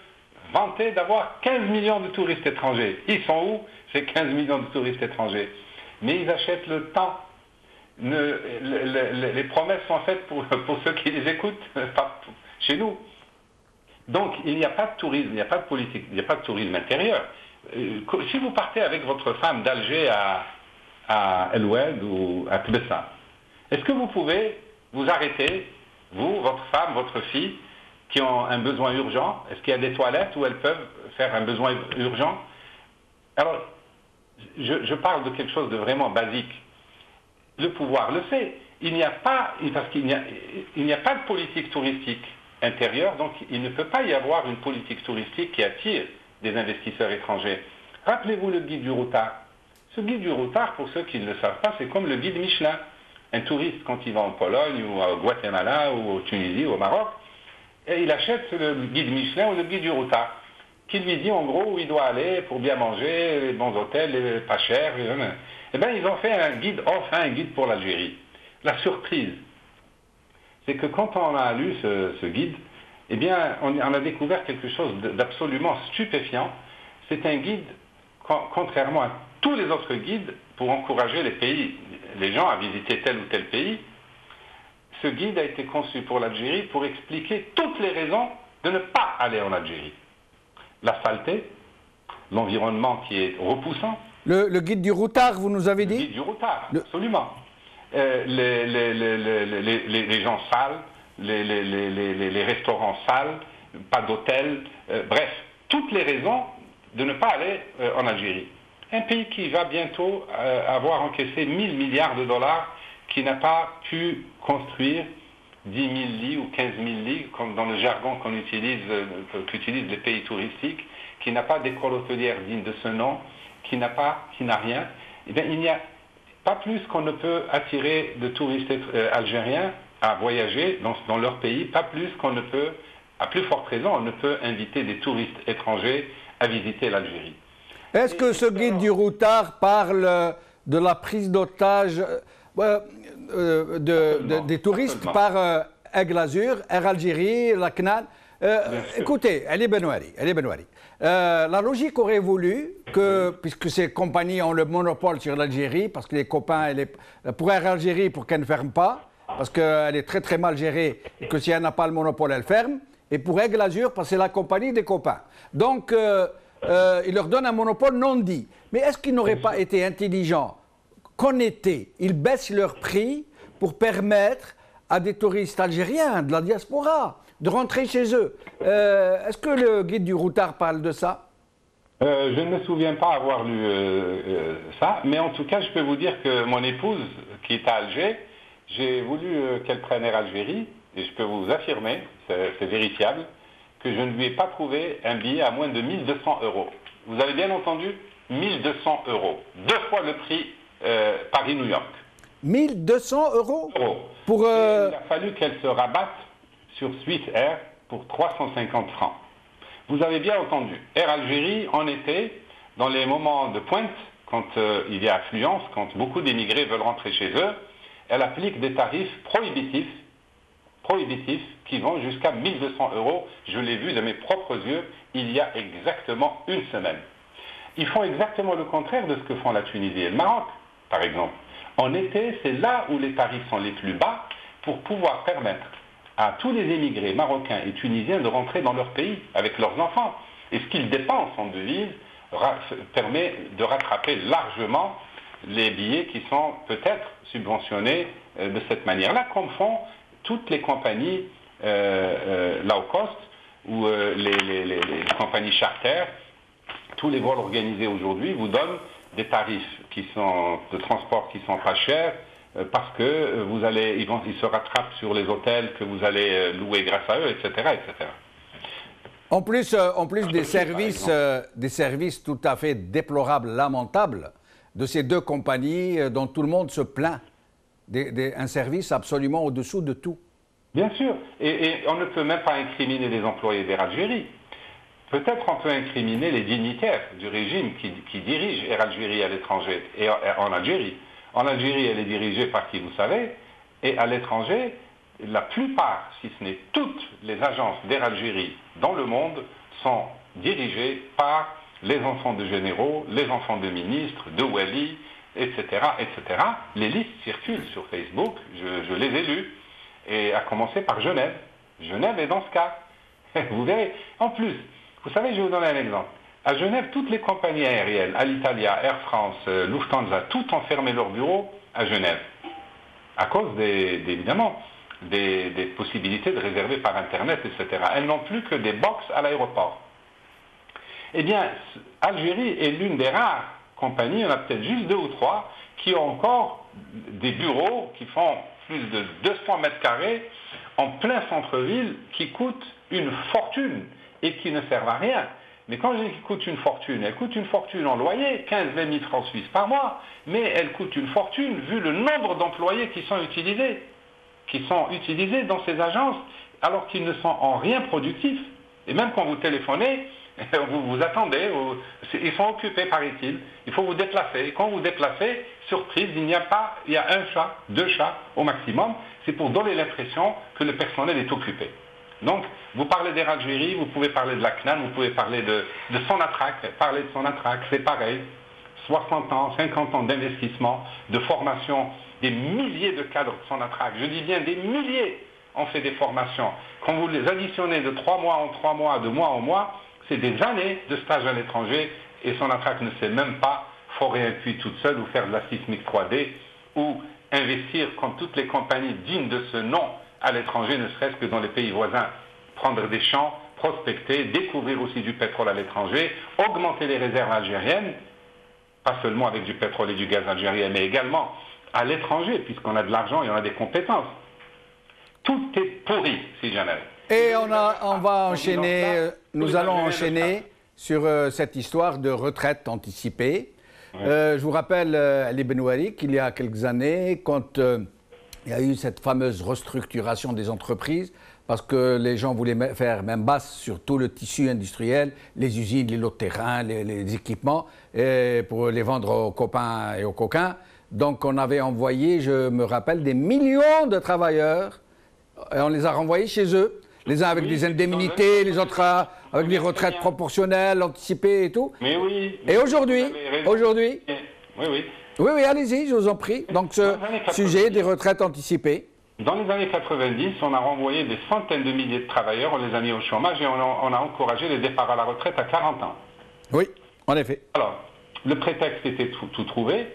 vanter d'avoir 15 millions de touristes étrangers. Ils sont où, ces 15 millions de touristes étrangers? Mais ils achètent le temps. Les promesses sont faites pour ceux qui les écoutent, pas chez nous. Donc, il n'y a pas de tourisme, il n'y a pas de politique, il n'y a pas de tourisme intérieur. Si vous partez avec votre femme d'Alger à El Oued ou à Tbessa, est-ce que vous pouvez vous arrêter, vous, votre femme, votre fille, qui ont un besoin urgent? Est-ce qu'il y a des toilettes où elles peuvent faire un besoin urgent? Alors, je parle de quelque chose de vraiment basique. Le pouvoir le sait. Il n'y a pas de politique touristique intérieure, donc il ne peut pas y avoir une politique touristique qui attire des investisseurs étrangers. Rappelez-vous le guide du routard. Ce guide du routard, pour ceux qui ne le savent pas, c'est comme le guide Michelin. Un touriste, quand il va en Pologne, ou au Guatemala, ou au Tunisie, ou au Maroc, et il achète le guide Michelin ou le guide du routard, qui lui dit en gros où il doit aller pour bien manger, les bons hôtels, les pas chers. Eh bien, ils ont fait un guide pour l'Algérie. La surprise, c'est que quand on a lu ce guide, eh bien, on a découvert quelque chose d'absolument stupéfiant. C'est un guide, contrairement à tous les autres guides, pour encourager les gens à visiter tel ou tel pays. Ce guide a été conçu pour l'Algérie pour expliquer toutes les raisons de ne pas aller en Algérie. La saleté, l'environnement qui est repoussant. Le guide du routard, vous nous avez dit? Le guide du routard, absolument. Les gens sales, les restaurants sales, pas d'hôtel, bref, toutes les raisons de ne pas aller en Algérie. Un pays qui va bientôt avoir encaissé 1000 milliards de dollars, qui n'a pas pu construire 10 000 lits ou 15 000 lits, comme dans le jargon qu'utilisent les pays touristiques, qui n'a pas d'école hôtelière digne de ce nom, qui n'a rien, eh bien, il n'y a pas plus qu'on ne peut attirer de touristes algériens à voyager dans leur pays, pas plus qu'on ne peut, à plus forte raison, on ne peut inviter des touristes étrangers à visiter l'Algérie. Est-ce que ce guide du routard parle de la prise d'otage des touristes par Aigle Azur, Air Algérie, la CNAN? Écoutez, elle est Benouari. La logique aurait voulu que, puisque ces compagnies ont le monopole sur l'Algérie, parce que les copains, pour Air Algérie, pour qu'elle ne ferme pas, parce qu'elle est très très mal gérée, et que si elle n'a pas le monopole, elle ferme, et pour Aigle Azur, parce que c'est la compagnie des copains. Donc, il leur donne un monopole non dit. Mais est-ce qu'il n'aurait pas été intelligent qu'en été, ils baissent leur prix pour permettre à des touristes algériens de la diaspora de rentrer chez eux? Est-ce que le guide du routard parle de ça? Je ne me souviens pas avoir lu ça, mais en tout cas, je peux vous dire que mon épouse, qui est à Alger, j'ai voulu qu'elle prenne Air Algérie, et je peux vous affirmer, c'est vérifiable, que je ne lui ai pas trouvé un billet à moins de 1200 €. Vous avez bien entendu? 1200 €. 2 fois le prix Paris-New York. 1200 €? Il a fallu qu'elle se rabatte sur Swiss Air pour 350 francs. Vous avez bien entendu. Air Algérie, en été, dans les moments de pointe, quand il y a affluence, quand beaucoup d'émigrés veulent rentrer chez eux, elle applique des tarifs prohibitifs qui vont jusqu'à 1200 €. Je l'ai vu de mes propres yeux il y a exactement une semaine. Ils font exactement le contraire de ce que font la Tunisie et le Maroc, par exemple. En été, c'est là où les tarifs sont les plus bas pour pouvoir permettre à tous les émigrés marocains et tunisiens de rentrer dans leur pays avec leurs enfants. Et ce qu'ils dépensent en devises permet de rattraper largement les billets qui sont peut-être subventionnés de cette manière-là, comme font toutes les compagnies low cost ou les compagnies charter. Tous les vols organisés aujourd'hui vous donnent des tarifs de transport qui sont pas chers parce que ils se rattrapent sur les hôtels que vous allez louer grâce à eux, etc., etc. En plus des services tout à fait déplorables, lamentables de ces deux compagnies dont tout le monde se plaint. Un service absolument au-dessous de tout. Bien sûr. Et on ne peut même pas incriminer les employés d'Air Algérie. Peut-être on peut incriminer les dignitaires du régime qui dirigent Air Algérie à l'étranger et en Algérie. En Algérie, elle est dirigée par qui vous savez, et à l'étranger, la plupart, si ce n'est toutes les agences d'Air Algérie dans le monde sont dirigées par les enfants de généraux, les enfants de ministres, de wali, etc., etc. Les listes circulent sur Facebook, je les ai lues, et à commencer par Genève. Genève est dans ce cas. Vous verrez. En plus, vous savez, je vais vous donner un exemple. À Genève, toutes les compagnies aériennes, Alitalia, Air France, Lufthansa, toutes ont fermé leurs bureaux à Genève. À cause évidemment, des possibilités de réserver par Internet, etc. Elles n'ont plus que des box à l'aéroport. Eh bien, Algérie est l'une des rares compagnies, il y en a peut-être juste 2 ou 3, qui ont encore des bureaux qui font plus de 200 mètres carrés en plein centre-ville, qui coûtent une fortune et qui ne servent à rien. Mais quand je dis qu'elle coûte une fortune, elle coûte une fortune en loyer, 15-20 000 francs suisses par mois, mais elle coûte une fortune vu le nombre d'employés qui sont utilisés dans ces agences, alors qu'ils ne sont en rien productifs. Et même quand vous téléphonez, vous attendez, ils sont occupés, paraît-il. Il faut vous déplacer. Et quand vous déplacez, surprise, il y a un chat, 2 chats au maximum. C'est pour donner l'impression que le personnel est occupé. Donc, vous parlez d'Air Algérie, vous pouvez parler de la CNAM, vous pouvez parler de Sonatrach. Parler de Sonatrach, c'est pareil. 60 ans, 50 ans d'investissement, de formation, des milliers de cadres de Sonatrach. Je dis bien des milliers ont fait des formations. Quand vous les additionnez de 3 mois en 3 mois, de mois en mois, c'est des années de stage à l'étranger et Sonatrach ne sait même pas forer un puits toute seule ou faire de la sismique 3D ou investir comme toutes les compagnies dignes de ce nom à l'étranger, ne serait-ce que dans les pays voisins, prendre des champs, prospecter, découvrir aussi du pétrole à l'étranger, augmenter les réserves algériennes, pas seulement avec du pétrole et du gaz algérien, mais également à l'étranger, puisqu'on a de l'argent et on a des compétences. Tout est pourri, si jamais. Et on va enchaîner, nous allons enchaîner sur cette histoire de retraite anticipée. Ouais. Je vous rappelle, Ali Benouari, qu'il y a quelques années, quand il y a eu cette fameuse restructuration des entreprises, parce que les gens voulaient faire même basse sur tout le tissu industriel, les usines, les lots de terrain, les équipements, et pour les vendre aux copains et aux coquins. Donc on avait envoyé, je me rappelle, des millions de travailleurs, et on les a renvoyés chez eux. Les uns avec des indemnités, les autres avec des retraites proportionnelles, anticipées et tout. Mais oui. Et aujourd'hui, Oui, allez-y, je vous en prie. Donc ce sujet des retraites anticipées. Dans les années 90, on a renvoyé des centaines de milliers de travailleurs, on les a mis au chômage et on a encouragé les départs à la retraite à 40 ans. Oui, en effet. Alors, le prétexte était tout trouvé.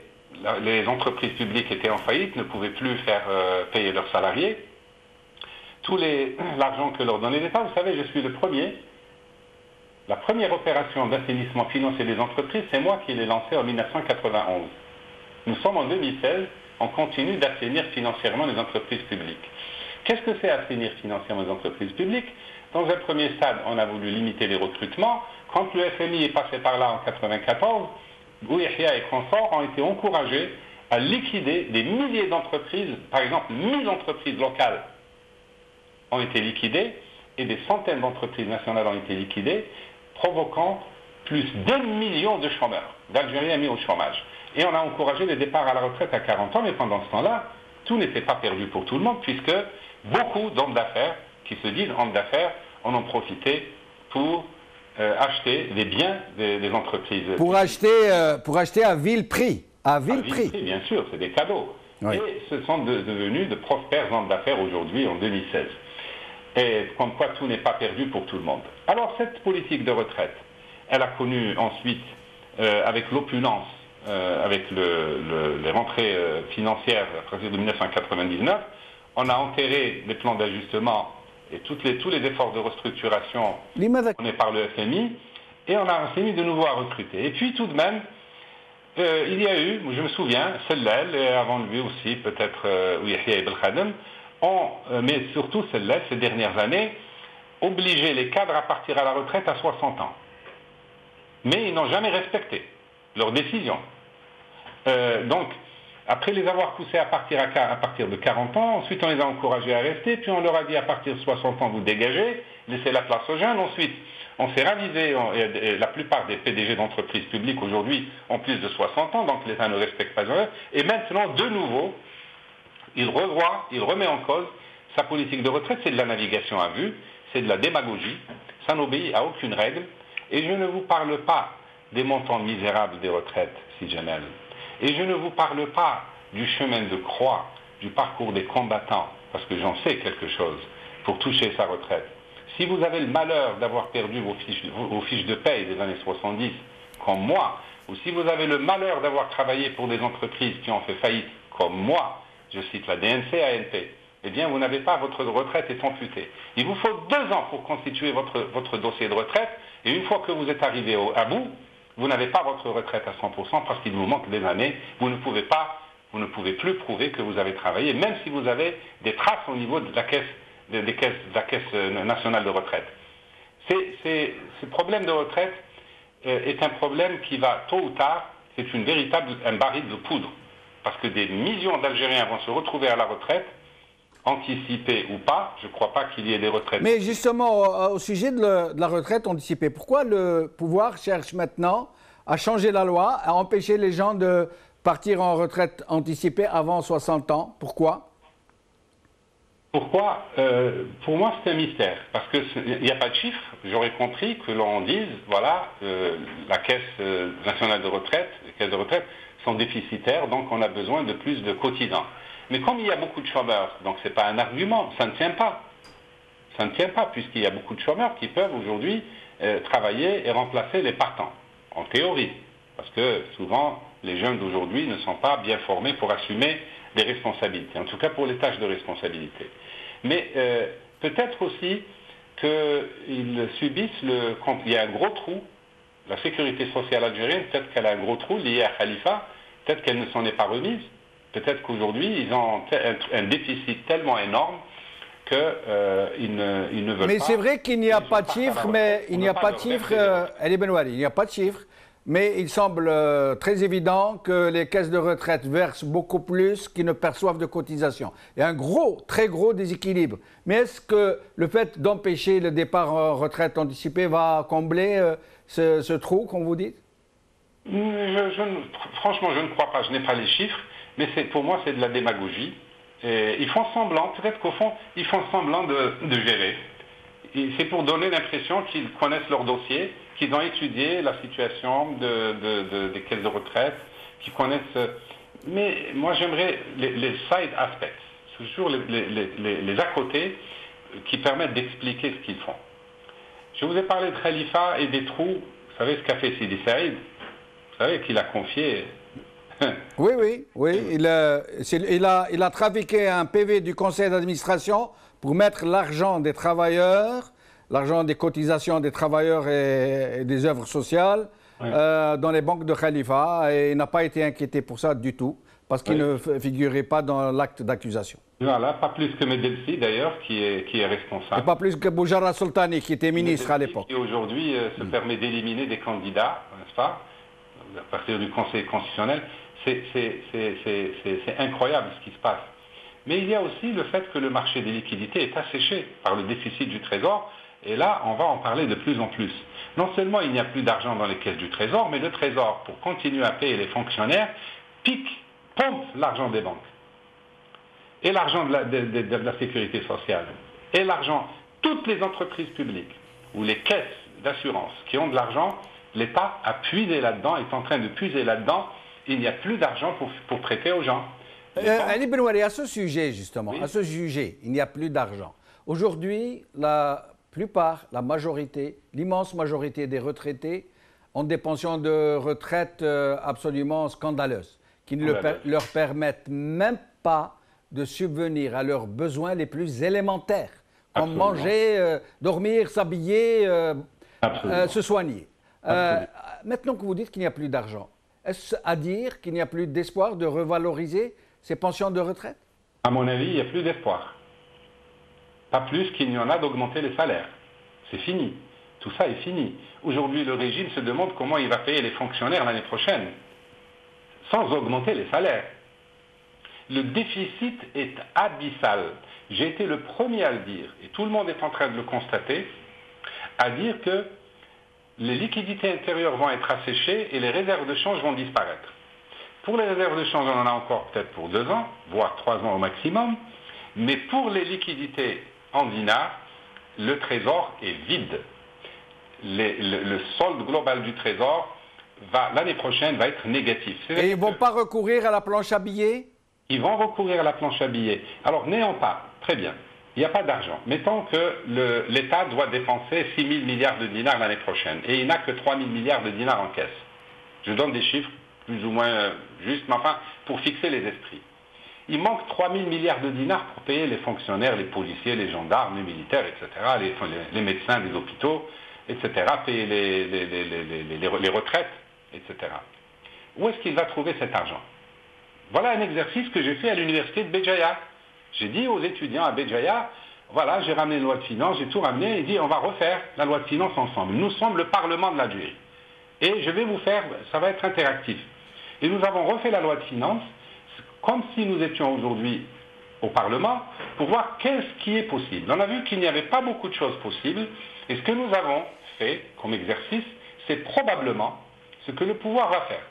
Les entreprises publiques étaient en faillite, ne pouvaient plus faire payer leurs salariés. Tout l'argent que leur donnait l'État, vous savez, je suis le premier. La première opération d'assainissement financier des entreprises, c'est moi qui l'ai lancée en 1991. Nous sommes en 2016, on continue d'assainir financièrement les entreprises publiques. Qu'est-ce que c'est assainir financièrement les entreprises publiques? Dans un premier stade, on a voulu limiter les recrutements. Quand le FMI est passé par là en 1994, Bouyahia et consorts ont été encouragés à liquider des milliers d'entreprises, par exemple 1000 entreprises locales ont été liquidées et des centaines d'entreprises nationales ont été liquidées, provoquant plus d'1 million de chômeurs, d'Algériens mis au chômage. Et on a encouragé les départs à la retraite à 40 ans, mais pendant ce temps-là, tout n'était pas perdu pour tout le monde, puisque beaucoup d'hommes d'affaires, qui se disent hommes d'affaires, en ont profité pour acheter les biens des entreprises. Pour acheter à vil prix. À vil prix, bien sûr, c'est des cadeaux. Oui. Et ce sont devenus de prospères hommes d'affaires aujourd'hui, en 2016. Et comme quoi tout n'est pas perdu pour tout le monde. Alors cette politique de retraite, elle a connu ensuite, avec l'opulence, avec les rentrées financières à partir de 1999, on a enterré les plans d'ajustement et tous les efforts de restructuration menés par le FMI, et on a FMI de nouveau à recruter. Et puis tout de même, il y a eu, je me souviens, Sellel, et avant lui aussi peut-être Yahya Ibn Khadem, mais surtout Sellel, ces dernières années, obligé les cadres à partir à la retraite à 60 ans. Mais ils n'ont jamais respecté leurs décisions. Donc, après les avoir poussés à partir de 40 ans, ensuite on les a encouragés à rester, puis on leur a dit à partir de 60 ans vous dégagez, laissez la place aux jeunes. Ensuite, on s'est ravisé, et la plupart des PDG d'entreprises publiques aujourd'hui ont plus de 60 ans, donc l'État ne respecte pas eux. Et maintenant, de nouveau, il remet en cause sa politique de retraite. C'est de la navigation à vue, c'est de la démagogie, ça n'obéit à aucune règle. Et je ne vous parle pas des montants misérables des retraites, si Jamel. Et je ne vous parle pas du chemin de croix, du parcours des combattants, parce que j'en sais quelque chose, pour toucher sa retraite. Si vous avez le malheur d'avoir perdu vos fiches de paye des années 70, comme moi, ou si vous avez le malheur d'avoir travaillé pour des entreprises qui ont fait faillite, comme moi, je cite la DNC, ANP, eh bien, vous n'avez pas, votre retraite est amputée. Il vous faut 2 ans pour constituer votre dossier de retraite, et une fois que vous êtes arrivé à bout, vous n'avez pas votre retraite à 100% parce qu'il vous manque des années. Vous ne pouvez plus prouver que vous avez travaillé, même si vous avez des traces au niveau de la caisse nationale de retraite. Ce problème de retraite est un problème qui va, tôt ou tard, c'est un baril de poudre. Parce que des millions d'Algériens vont se retrouver à la retraite, anticipée ou pas. Je ne crois pas qu'il y ait des retraites. Mais justement, au sujet de la retraite anticipée, pourquoi le pouvoir cherche maintenant à changer la loi, à empêcher les gens de partir en retraite anticipée avant 60 ans? Pourquoi? Pourquoi? Pour moi, c'est un mystère. Parce qu'il n'y a pas de chiffres. J'aurais compris que l'on dise, voilà, la Caisse nationale de retraite, les caisses de retraite sont déficitaires, donc on a besoin de plus de cotisants. Mais comme il y a beaucoup de chômeurs, donc ce n'est pas un argument, ça ne tient pas. Ça ne tient pas, puisqu'il y a beaucoup de chômeurs qui peuvent aujourd'hui travailler et remplacer les partants, en théorie. Parce que souvent, les jeunes d'aujourd'hui ne sont pas bien formés pour assumer des responsabilités, en tout cas pour les tâches de responsabilité. Mais peut-être aussi qu'ils subissent il y a un gros trou, la sécurité sociale algérienne, peut-être qu'elle a un gros trou lié à Khalifa, peut-être qu'elle ne s'en est pas remise, peut-être qu'aujourd'hui ils ont un déficit tellement énorme qu'ils ne veulent pas. Mais c'est vrai qu'il n'y a pas de chiffres, mais il n'y a pas de chiffres, Ali Benouali, il n'y a pas de chiffres. Mais il semble très évident que les caisses de retraite versent beaucoup plus qu'ils ne perçoivent de cotisations. Il y a un très gros déséquilibre. Mais est-ce que le fait d'empêcher le départ en retraite anticipée va combler ce trou, comme vous dites? Franchement, je ne crois pas. Je n'ai pas les chiffres. Mais pour moi, c'est de la démagogie. Et ils font semblant, peut-être qu'au fond, ils font semblant de gérer. C'est pour donner l'impression qu'ils connaissent leur dossier, qu'ils ont étudié la situation des caisses de retraite, qu'ils connaissent... Mais moi, j'aimerais les side aspects, toujours les à côté qui permettent d'expliquer ce qu'ils font. Je vous ai parlé de Khalifa et des trous. Vous savez ce qu'a fait Sidi Saïd? Vous savez qu'il a confié... Oui. Il a trafiqué un PV du conseil d'administration pour mettre l'argent des travailleurs, l'argent des cotisations des travailleurs et des œuvres sociales dans les banques de Khalifa. Et il n'a pas été inquiété pour ça du tout, parce qu'il ne figurait pas dans l'acte d'accusation. Voilà, pas plus que Medelsi d'ailleurs, qui est responsable. Et pas plus que Boujara Sultani, qui était ministre à l'époque. Qui aujourd'hui se permet d'éliminer des candidats, n'est-ce pas, à partir du Conseil constitutionnel. C'est incroyable ce qui se passe. Mais il y a aussi le fait que le marché des liquidités est asséché par le déficit du Trésor, et là, on va en parler de plus en plus. Non seulement il n'y a plus d'argent dans les caisses du Trésor, mais le Trésor, pour continuer à payer les fonctionnaires, pompe l'argent des banques, et l'argent de la sécurité sociale, et l'argent, toutes les entreprises publiques, ou les caisses d'assurance qui ont de l'argent, l'État a puisé là-dedans, est en train de puiser là-dedans, il n'y a plus d'argent pour prêter aux gens. Ali Benouali, à ce sujet, justement, à ce sujet, il n'y a plus d'argent. Aujourd'hui, la majorité, l'immense majorité des retraités ont des pensions de retraite absolument scandaleuses, qui ne leur permettent même pas de subvenir à leurs besoins les plus élémentaires, comme manger, dormir, s'habiller, se soigner. Maintenant que vous dites qu'il n'y a plus d'argent, est-ce à dire qu'il n'y a plus d'espoir de revaloriser ces pensions de retraite? À mon avis, il n'y a plus d'espoir. Pas plus qu'il n'y en a d'augmenter les salaires. C'est fini. Tout ça est fini. Aujourd'hui, le régime se demande comment il va payer les fonctionnaires l'année prochaine, sans augmenter les salaires. Le déficit est abyssal. J'ai été le premier à le dire, et tout le monde est en train de le constater, à dire que les liquidités intérieures vont être asséchées et les réserves de change vont disparaître. Pour les réserves de change, on en a encore peut-être pour 2 ans, voire 3 ans au maximum, mais pour les liquidités en dinars, le trésor est vide. Le solde global du trésor, l'année prochaine, va être négatif. Et ils ne vont pas recourir à la planche à billets? Ils vont recourir à la planche à billets. Alors, n'ayant pas, très bien, il n'y a pas d'argent. Mettons que l'État doit dépenser 6 000 milliards de dinars l'année prochaine et il n'a que 3 000 milliards de dinars en caisse. Je donne des chiffres plus ou moins justes, mais enfin, pour fixer les esprits. il manque 3 000 milliards de dinars pour payer les fonctionnaires, les policiers, les gendarmes, les militaires, etc., les médecins des hôpitaux, etc., payer les retraites, etc. Où est-ce qu'il va trouver cet argent? Voilà un exercice que j'ai fait à l'université de Béjaïa. J'ai dit aux étudiants à Béjaïa, voilà, j'ai ramené une loi de finances, j'ai tout ramené, et dit, on va refaire la loi de finances ensemble. Nous sommes le Parlement de l'Algérie. Et je vais vous faire, ça va être interactif. Et nous avons refait la loi de finances, comme si nous étions aujourd'hui au Parlement, pour voir qu'est-ce qui est possible. On a vu qu'il n'y avait pas beaucoup de choses possibles, et ce que nous avons fait comme exercice, c'est probablement ce que le pouvoir va faire.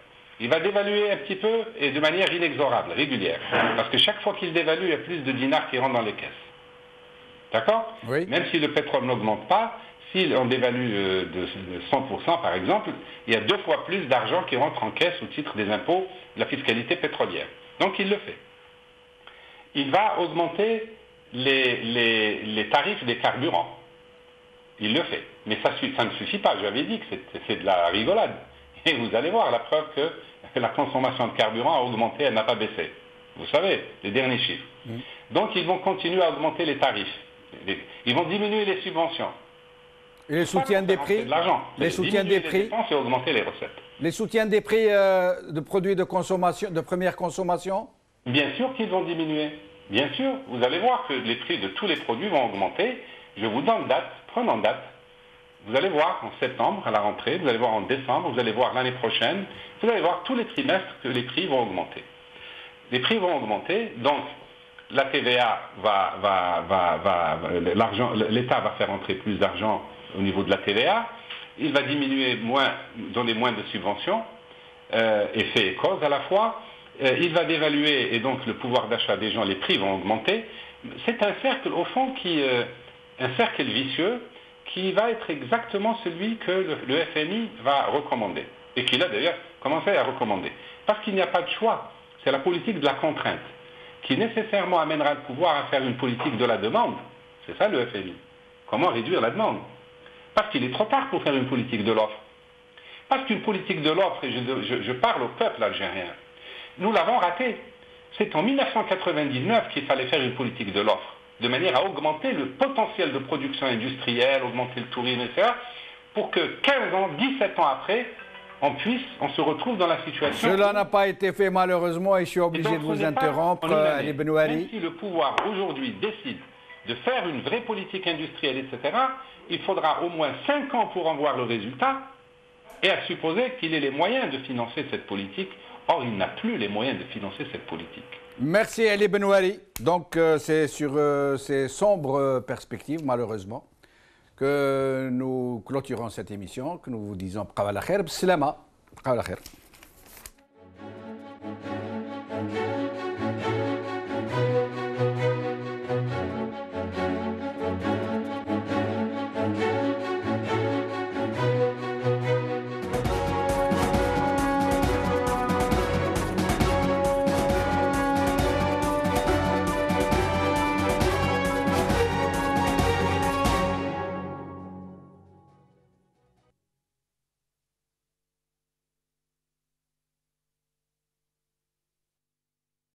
Il va dévaluer un petit peu et de manière inexorable, régulière. Parce que chaque fois qu'il dévalue, il y a plus de dinars qui rentrent dans les caisses. D'accord? Oui. Même si le pétrole n'augmente pas, si on dévalue de 100% par exemple, il y a 2 fois plus d'argent qui rentre en caisse au titre des impôts de la fiscalité pétrolière. Donc il le fait. Il va augmenter les tarifs des carburants. Il le fait. Mais ça ne suffit pas. J'avais dit que c'est de la rigolade. Et vous allez voir la preuve que la consommation de carburant a augmenté, elle n'a pas baissé. Vous savez, les derniers chiffres. Donc ils vont continuer à augmenter les tarifs. Ils vont diminuer les subventions. Et les soutiens des prix, de l'argent. les soutiens des prix, et augmenter les recettes. Les soutiens des prix de produits de consommation, de première consommation? Bien sûr qu'ils vont diminuer. Bien sûr, vous allez voir que les prix de tous les produits vont augmenter. Je vous donne date, prenons date. Vous allez voir en septembre, à la rentrée, vous allez voir en décembre, vous allez voir l'année prochaine, vous allez voir tous les trimestres que les prix vont augmenter. Les prix vont augmenter, donc la TVA l'État va faire entrer plus d'argent au niveau de la TVA, il va diminuer donner moins de subventions, effet et cause à la fois, il va dévaluer et donc le pouvoir d'achat des gens, les prix vont augmenter. C'est un cercle, au fond, un cercle vicieux qui va être exactement celui que le FMI va recommander, et qu'il a d'ailleurs commencé à recommander. Parce qu'il n'y a pas de choix, c'est la politique de la contrainte, qui nécessairement amènera le pouvoir à faire une politique de la demande. C'est ça le FMI. Comment réduire la demande? Parce qu'il est trop tard pour faire une politique de l'offre. Parce qu'une politique de l'offre, et je parle au peuple algérien, nous l'avons raté. C'est en 1999 qu'il fallait faire une politique de l'offre, de manière à augmenter le potentiel de production industrielle, augmenter le tourisme, etc., pour que 15 ans, 17 ans après, on se retrouve dans la situation... Cela n'a pas été fait malheureusement et je suis obligé de vous interrompre, Ali Benouari. Même si le pouvoir aujourd'hui décide de faire une vraie politique industrielle, etc., il faudra au moins 5 ans pour en voir le résultat, et à supposer qu'il ait les moyens de financer cette politique. Or, il n'a plus les moyens de financer cette politique. Merci Ali Benouari. Donc, c'est sur ces sombres perspectives, malheureusement, que nous clôturons cette émission, que nous vous disons Qawala khair, b'slama. Qawala khair.